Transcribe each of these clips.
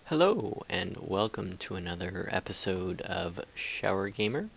Hello, and welcome to another episode of Shower Gamer.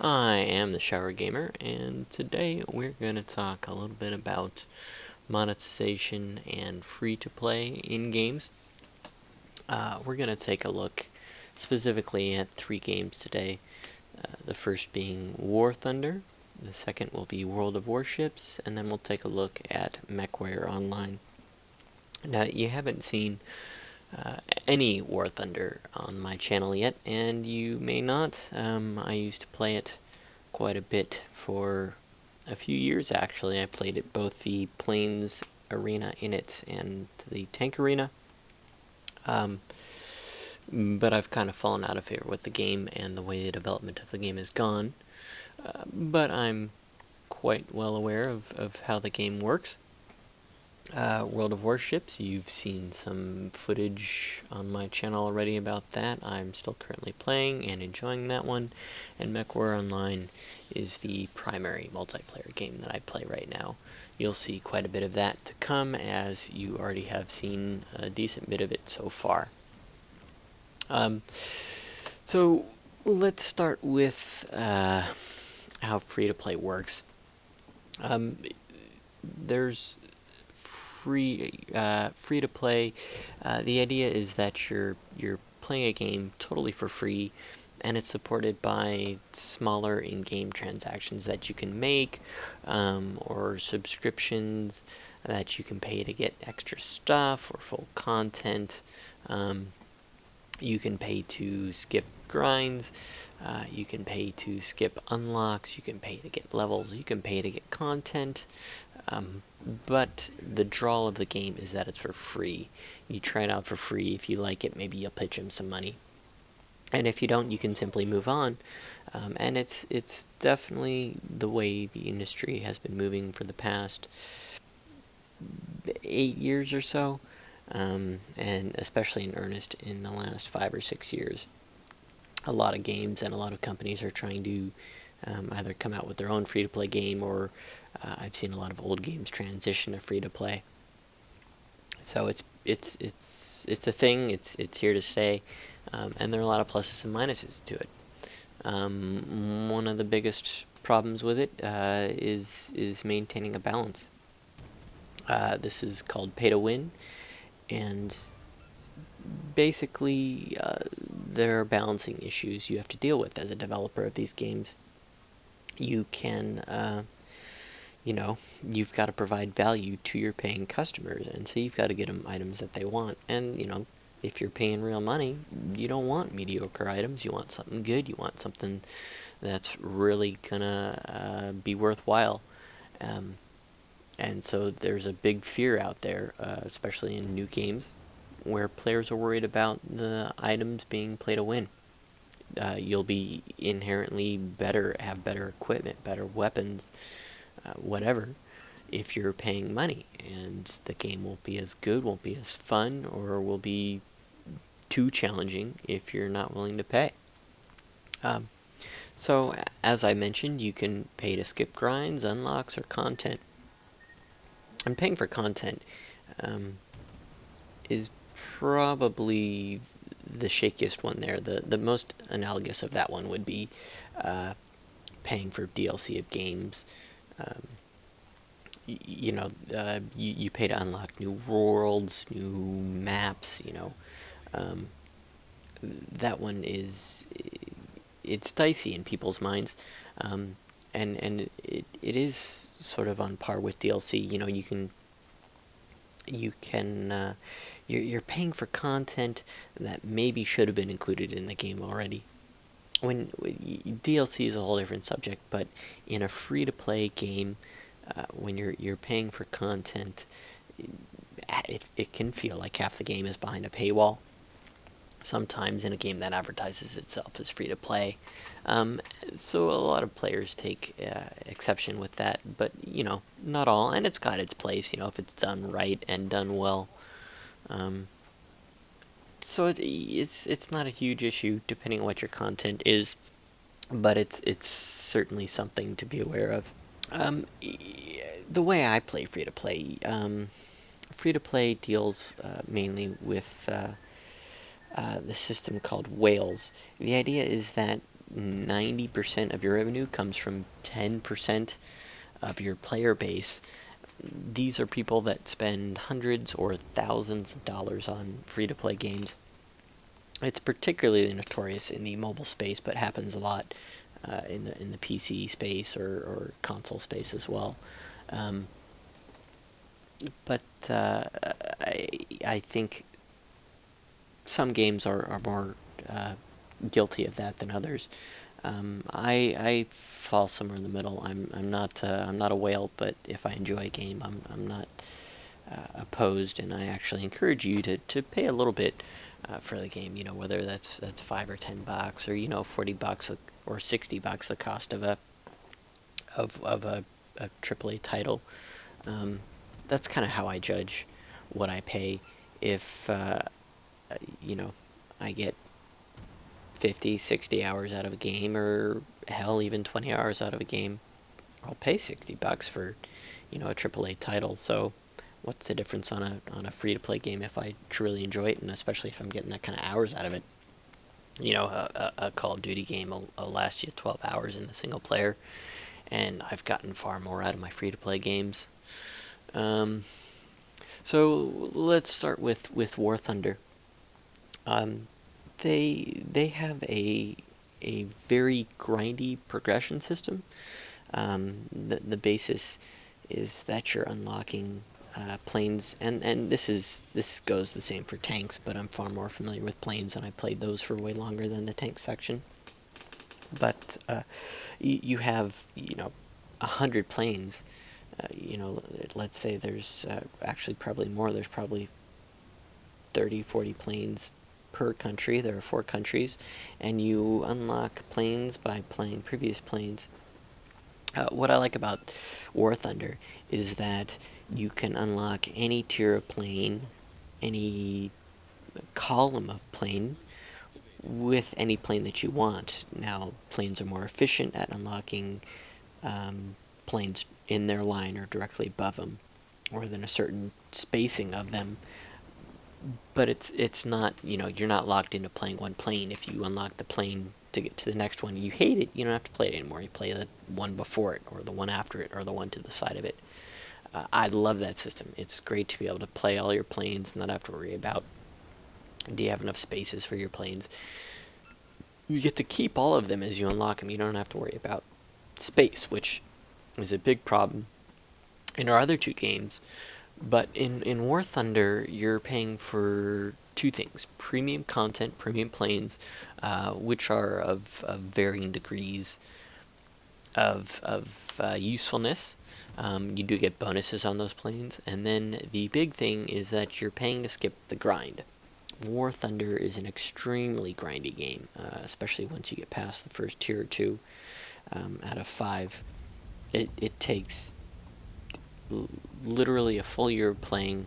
I am the Shower Gamer, and today we're going to talk a little bit about monetization and free-to-play in games. We're going to take a look specifically at three games today. The first being War Thunder, the second will be World of Warships, and then we'll take a look at Mechwarrior Online. Now, you haven't seen any War Thunder on my channel yet, and you may not. I used to play it quite a bit for a few years actually. I played it both the Planes Arena in it and the Tank Arena. But I've kind of fallen out of favor with the game and the way the development of the game has gone. But I'm quite well aware of how the game works. World of Warships, you've seen some footage on my channel already about that. I'm still currently playing and enjoying that one. And Mechwarrior Online is the primary multiplayer game that I play right now. You'll see quite a bit of that to come, as you already have seen a decent bit of it so far. So let's start with how free-to-play works. There's free to play. The idea is that you're playing a game totally for free, and it's supported by smaller in-game transactions that you can make, or subscriptions that you can pay to get extra stuff or full content. You can pay to skip grinds, you can pay to skip unlocks, you can pay to get levels, you can pay to get content. But the draw of the game is that it's for free. You try it out for free. If you like it, maybe you'll pitch them some money. And if you don't, you can simply move on. And it's definitely the way the industry has been moving for the past 8 years or so, and especially in earnest in the last 5 or 6 years. A lot of games and a lot of companies are trying to either come out with their own free-to-play game, or I've seen a lot of old games transition to free-to-play. So it's a thing. It's here to stay, and there are a lot of pluses and minuses to it. One of the biggest problems with it is maintaining a balance. This is called pay to win, and basically there are balancing issues you have to deal with as a developer of these games. You can you've got to provide value to your paying customers, and so you've got to get them items that they want. And if you're paying real money, you don't want mediocre items. You want something good. You want something that's really gonna be worthwhile. And so there's a big fear out there, especially in new games, where players are worried about the items being play to win. You'll be inherently better, have better equipment, better weapons, whatever, if you're paying money, and the game won't be as good, won't be as fun, or will be too challenging if you're not willing to pay. So, as I mentioned, you can pay to skip grinds, unlocks, or content. And paying for content is probably the shakiest one there. The most analogous of that one would be paying for DLC of games. You pay to unlock new worlds, new maps. That one it's dicey in people's minds, and it is sort of on par with DLC. You're paying for content that maybe should have been included in the game already. When DLC is a whole different subject, but in a free-to-play game, when you're paying for content, it can feel like half the game is behind a paywall. Sometimes in a game that advertises itself as free to play. So a lot of players take exception with that, but not all, and it's got its place, if it's done right and done well. So it's not a huge issue depending on what your content is, but it's certainly something to be aware of. The way I play free to play deals mainly with the system called whales. The idea is that 90% of your revenue comes from 10% of your player base. These are people that spend hundreds or thousands of dollars on free-to-play games. It's particularly notorious in the mobile space, but happens a lot in the PC space or console space as well. Um, but I, I think some games are more uh, guilty of that than others. I fall somewhere in the middle. I'm not a whale, but if I enjoy a game, I'm not opposed, and I actually encourage you to pay a little bit for the game. You know, whether that's $5 or $10, or $40 or $60, the cost of a AAA title. Um, that's kind of how I judge what I pay. If you know, I get 50, 60 hours out of a game, or hell, even 20 hours out of a game, I'll pay $60 for, a AAA title. So, what's the difference on a free-to-play game if I truly enjoy it, and especially if I'm getting that kind of hours out of it? A Call of Duty game will last you 12 hours in the single player, and I've gotten far more out of my free-to-play games. Um, so let's start with War Thunder. Um, they have a very grindy progression system. The basis is that you're unlocking planes, and this goes the same for tanks, but I'm far more familiar with planes, and I played those for way longer than the tank section. But you have 100 planes. Let's say there's actually probably more. There's probably 30, 40 planes per country. There are 4 countries, and you unlock planes by playing previous planes. What I like about War Thunder is that you can unlock any tier of plane, any column of plane, with any plane that you want. Now, planes are more efficient at unlocking planes in their line or directly above them, or within a certain spacing of them. But it's not, you're not locked into playing one plane. If you unlock the plane to get to the next one, you hate it, you don't have to play it anymore. You play the one before it, or the one after it, or the one to the side of it. I love that system. It's great to be able to play all your planes, not have to worry about, do you have enough spaces for your planes. You get to keep all of them as you unlock them. You don't have to worry about space, which is a big problem in our other 2 games. But in War Thunder, you're paying for 2 things: premium content, premium planes, which are of varying degrees of usefulness. You do get bonuses on those planes, and then the big thing is that you're paying to skip the grind. War Thunder is an extremely grindy game, especially once you get past the first tier or 2 out of 5. It takes literally a full year of playing,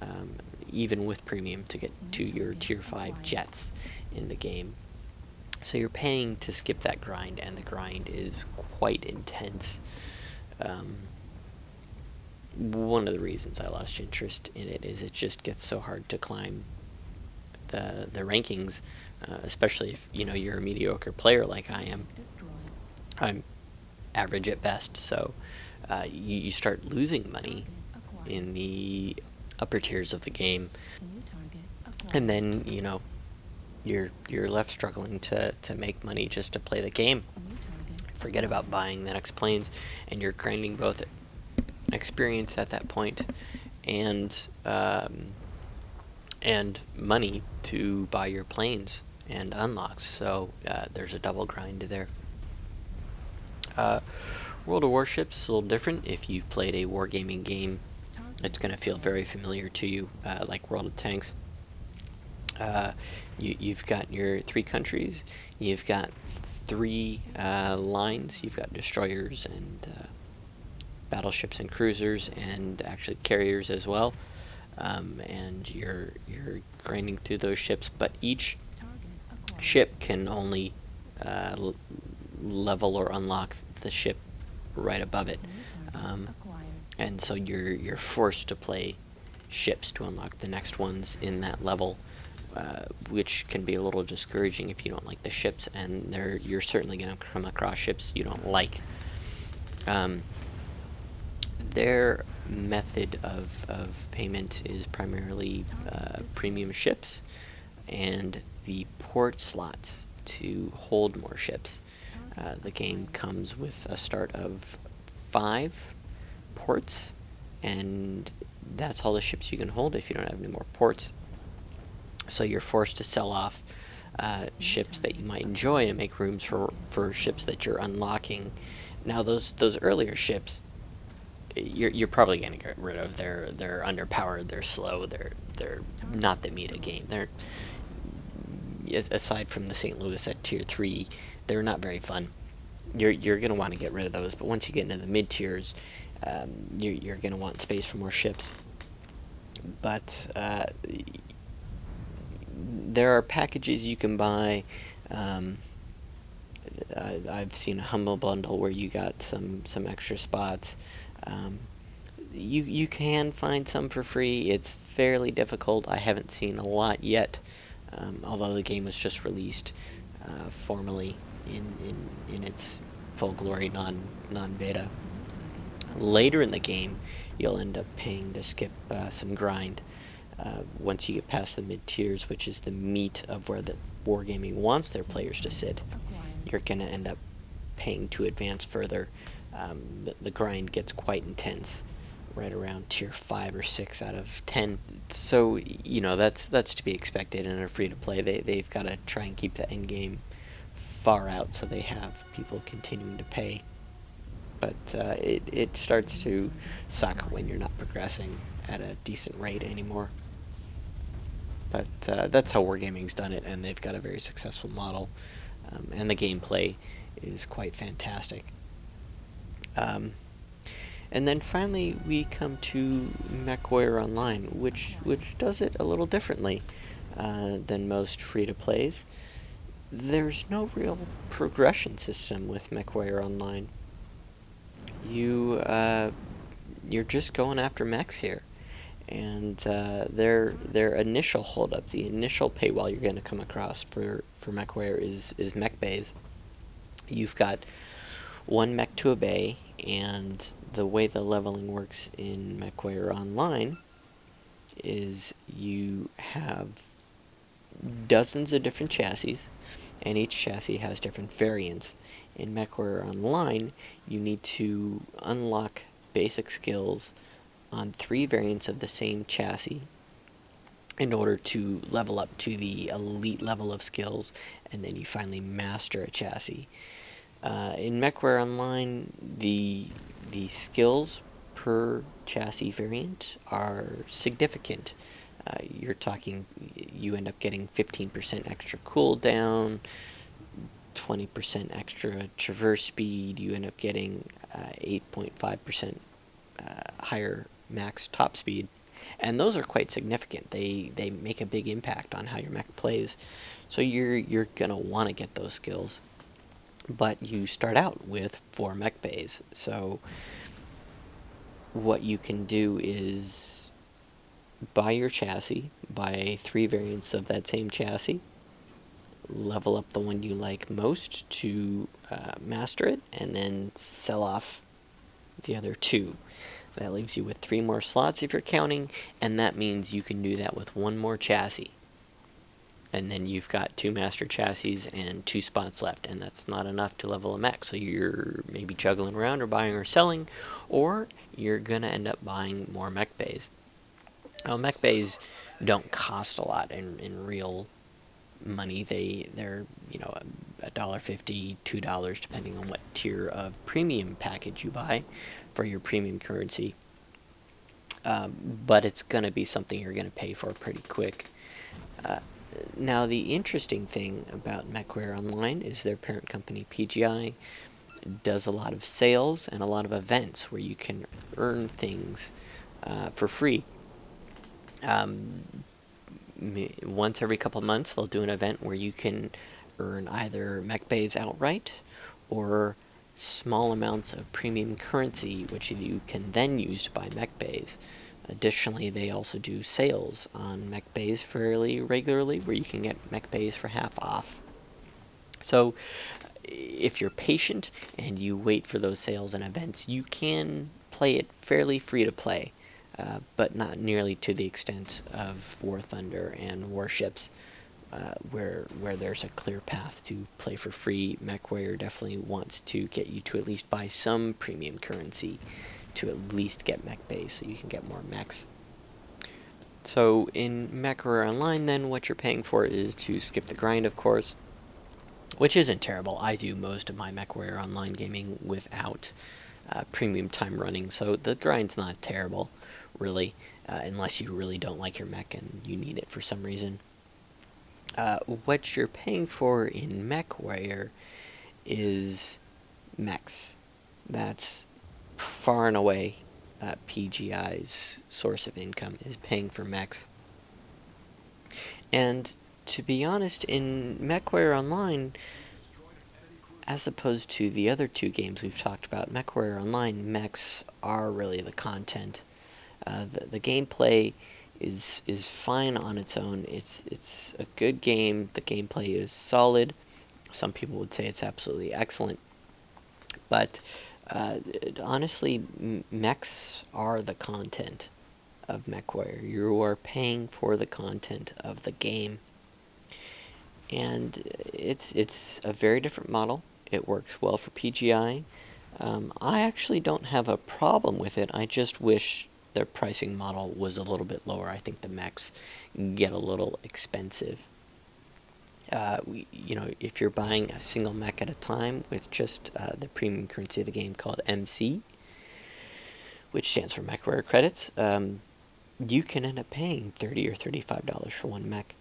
um, even with premium, to get to your tier 5 jets in the game. So you're paying to skip that grind, and the grind is quite intense. Um, One of the reasons I lost interest in it is it just gets so hard to climb the rankings, especially if you're a mediocre player like I am. I'm average at best, so you start losing money in the upper tiers of the game, and then you're left struggling to make money just to play the game. Forget about buying the next planes, and you're grinding both experience at that point and money to buy your planes and unlocks. So there's a double grind there. Uh, World of Warships is a little different. If you've played a wargaming game, it's going to feel very familiar to you, like World of Tanks. You've got your 3 countries. You've got 3 lines. You've got destroyers and battleships and cruisers, and actually carriers as well. And you're grinding through those ships, but each ship can only level or unlock the ship right above it. And so you're forced to play ships to unlock the next ones in that level. which can be a little discouraging if you don't like the ships, and you're certainly going to come across ships you don't like. Their method of payment is primarily premium ships and the port slots to hold more ships. The game comes with a start of 5 ports, and that's all the ships you can hold if you don't have any more ports. So you're forced to sell off ships that you might enjoy to make rooms for ships that you're unlocking. Now those earlier ships, you're probably going to get rid of. They're underpowered. They're slow. They're not the meta game. They're, aside from the St. Louis at tier 3, they're not very fun. You're going to want to get rid of those. But once you get into the mid tiers, you're going to want space for more ships. But there are packages you can buy. I've seen a humble bundle where you got some extra spots. You can find some for free. It's fairly difficult. I haven't seen a lot yet, although the game was just released formally in its full glory, non-beta. Later in the game, you'll end up paying to skip some grind. Once you get past the mid tiers, which is the meat of where the Wargaming wants their players to sit, you're going to end up paying to advance further. The grind gets quite intense, right around tier 5 or 6 out of 10. So that's to be expected in a free-to-play. They've got to try and keep the end game far out so they have people continuing to pay. But it starts to suck when you're not progressing at a decent rate anymore. But that's how Wargaming's done it, and they've got a very successful model, and the gameplay is quite fantastic. And then finally we come to Mechwarrior Online, which does it a little differently than most free-to-plays. There's no real progression system with Mechwarrior Online. You're just going after mechs here, and their initial holdup, the initial paywall you're going to come across for Mechwarrior is mech bays. You've got one mech to a bay, and the way the leveling works in Mechwarrior Online is you have dozens of different chassis, and each chassis has different variants. In Mechwarrior Online, you need to unlock basic skills on 3 variants of the same chassis in order to level up to the elite level of skills, and then you finally master a chassis. In Mechwarrior Online, the skills per chassis variant are significant. You're talking, you end up getting 15% extra cooldown, 20% extra traverse speed. You end up getting 8.5% higher max top speed, and those are quite significant. They make a big impact on how your mech plays. So you're gonna want to get those skills, but you start out with 4 mech bays. So what you can do is buy your chassis, buy 3 variants of that same chassis, level up the one you like most to master it, and then sell off the other 2. That leaves you with 3 more slots if you're counting, and that means you can do that with 1 more chassis. And then you've got 2 master chassis and 2 spots left, and that's not enough to level a mech. So you're maybe juggling around or buying or selling, or you're gonna end up buying more mech bays. Now, mech bays don't cost a lot in real money. They're $1.50, $2, depending on what tier of premium package you buy for your premium currency. But it's going to be something you're going to pay for pretty quick. Now, the interesting thing about Mechwarrior Online is their parent company, PGI, does a lot of sales and a lot of events where you can earn things for free. Once every couple months, they'll do an event where you can earn either mech bays outright or small amounts of premium currency, which you can then use to buy mech bays. Additionally, they also do sales on mech bays fairly regularly, where you can get mech bays for half off. So if you're patient and you wait for those sales and events, you can play it fairly free to play, but not nearly to the extent of War Thunder and Warships, where there's a clear path to play for free. Mechwarrior definitely wants to get you to at least buy some premium currency to at least get mech bays so you can get more mechs. So in Mechwarrior Online, then, what you're paying for is to skip the grind, of course, which isn't terrible. I do most of my Mechwarrior Online gaming without premium time running, so the grind's not terrible, really, unless you really don't like your mech and you need it for some reason. What you're paying for in Mechwarrior is mechs. That's far and away PGI's source of income, is paying for mechs. And to be honest, in Mechwarrior Online, as opposed to the other two games we've talked about, Mechwarrior Online, mechs are really the content. The gameplay is fine on its own. It's a good game. The gameplay is solid. Some people would say it's absolutely excellent. But honestly, mechs are the content of Mechwarrior. You are paying for the content of the game. And it's a very different model. It works well for PGI. I actually don't have a problem with it. I just wish their pricing model was a little bit lower. I think the mechs get a little expensive. If you're buying a single mech at a time with just the premium currency of the game called MC, which stands for Mechwarrior credits, you can end up paying $30 or $35 for one mech,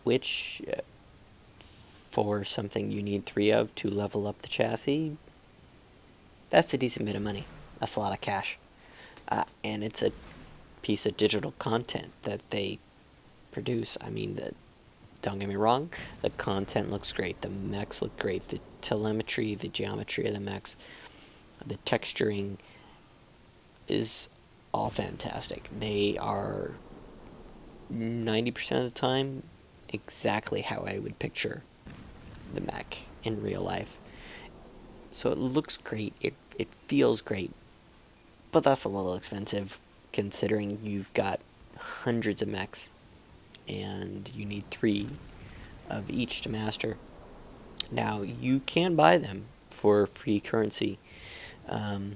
which for something you need 3 of to level up the chassis, that's a decent bit of money. That's a lot of cash. And it's a piece of digital content that they produce. I mean, don't get me wrong, the content looks great. The mechs look great. The telemetry, the geometry of the mechs, the texturing is all fantastic. They are 90% of the time exactly how I would picture the mech in real life. So it looks great, it feels great, but that's a little expensive considering you've got hundreds of mechs and you need 3 of each to master. Now, you can buy them for free currency. I'll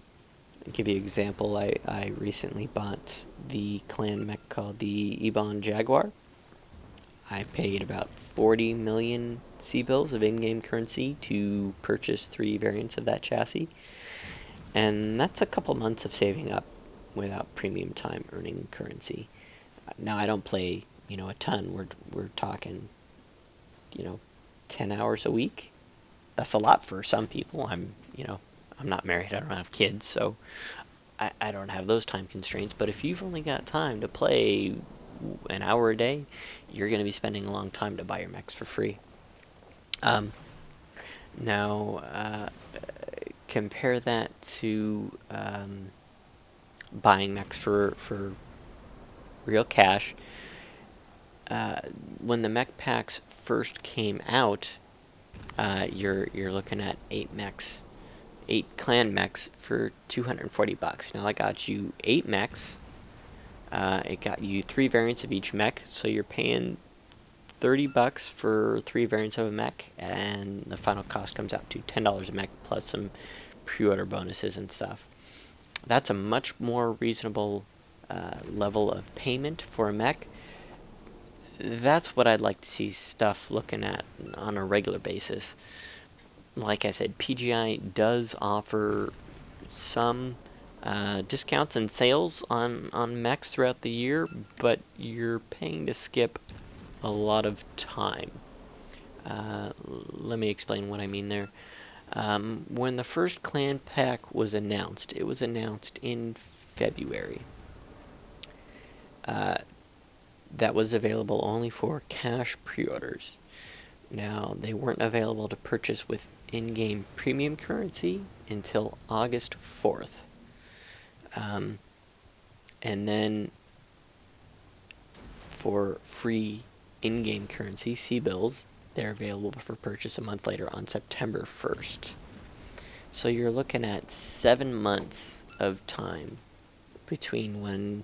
give you an example. I recently bought the clan mech called the Ebon Jaguar. I paid about 40 million C-bills of in-game currency to purchase 3 variants of that chassis. And that's a couple months of saving up without premium time earning currency. Now, I don't play, a ton. We're talking, 10 hours a week. That's a lot for some people. I'm not married. I don't have kids, so I don't have those time constraints. But if you've only got time to play an hour a day, you're going to be spending a long time to buy your mechs for free. Now, compare that to buying mechs for real cash. When the mech packs first came out, you're looking at 8 clan mechs for $240. Now I got you 8 mechs. It got you 3 variants of each mech, so you're paying $30 for 3 variants of a mech, and the final cost comes out to $10 a mech plus some pre-order bonuses and stuff. That's a much more reasonable level of payment for a mech. That's what I'd like to see stuff looking at on a regular basis. Like I said, PGI does offer some discounts and sales on mechs throughout the year, but you're paying to skip a lot of time. Let me explain what I mean there. When the first clan pack was announced, it was announced in February. That was available only for cash pre-orders. Now, they weren't available to purchase with in-game premium currency until August 4th. And then for free in-game currency, C-bills, they're available for purchase a month later on September 1st. So you're looking at 7 months of time between when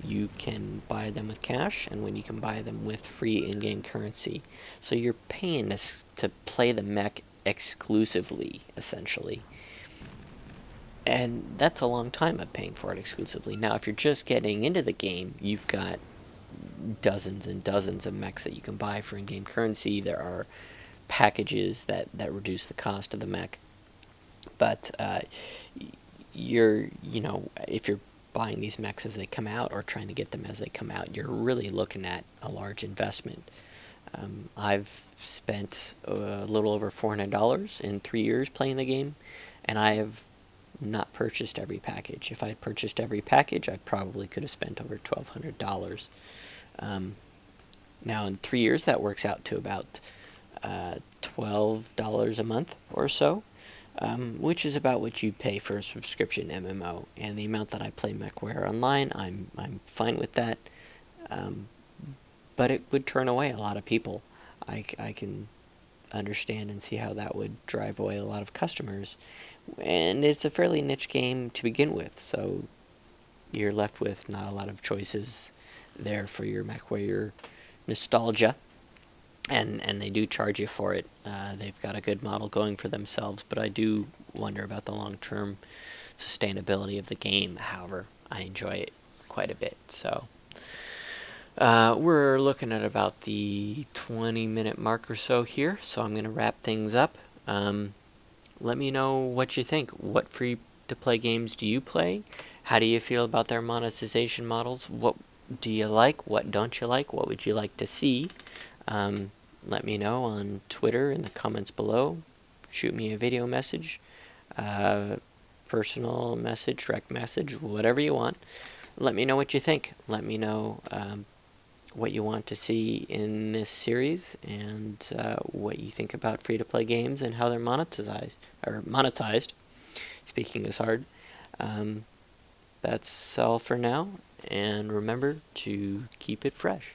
you can buy them with cash and when you can buy them with free in-game currency. So you're paying to play the mech exclusively, essentially. And that's a long time of paying for it exclusively. Now, if you're just getting into the game, you've got dozens and dozens of mechs that you can buy for in-game currency. There are packages that reduce the cost of the mech. But if you're buying these mechs as they come out or trying to get them as they come out, you're really looking at a large investment. I've spent a little over $400 in 3 years playing the game, and I have not purchased every package. If I had purchased every package, I probably could have spent over $1,200. Now, in 3 years, that works out to about $12 a month or so, which is about what you pay for a subscription MMO. And the amount that I play Mechwarrior Online, I'm fine with that. But it would turn away a lot of people. I can understand and see how that would drive away a lot of customers. And it's a fairly niche game to begin with, so you're left with not a lot of choices there for your Mechwarrior nostalgia. And they do charge you for it. They've got a good model going for themselves, but I do wonder about the long-term sustainability of the game. However, I enjoy it quite a bit. So we're looking at about the 20-minute mark or so here, so I'm going to wrap things up. Let me know what you think. What free-to-play games do you play? How do you feel about their monetization models? What do you like? What don't you like? What would you like to see? Let me know on Twitter in the comments below. Shoot me a video message, personal message, direct message, whatever you want. Let me know what you think. Let me know what you want to see in this series and what you think about free-to-play games and how they're monetized. Speaking is hard. That's all for now, and remember to keep it fresh.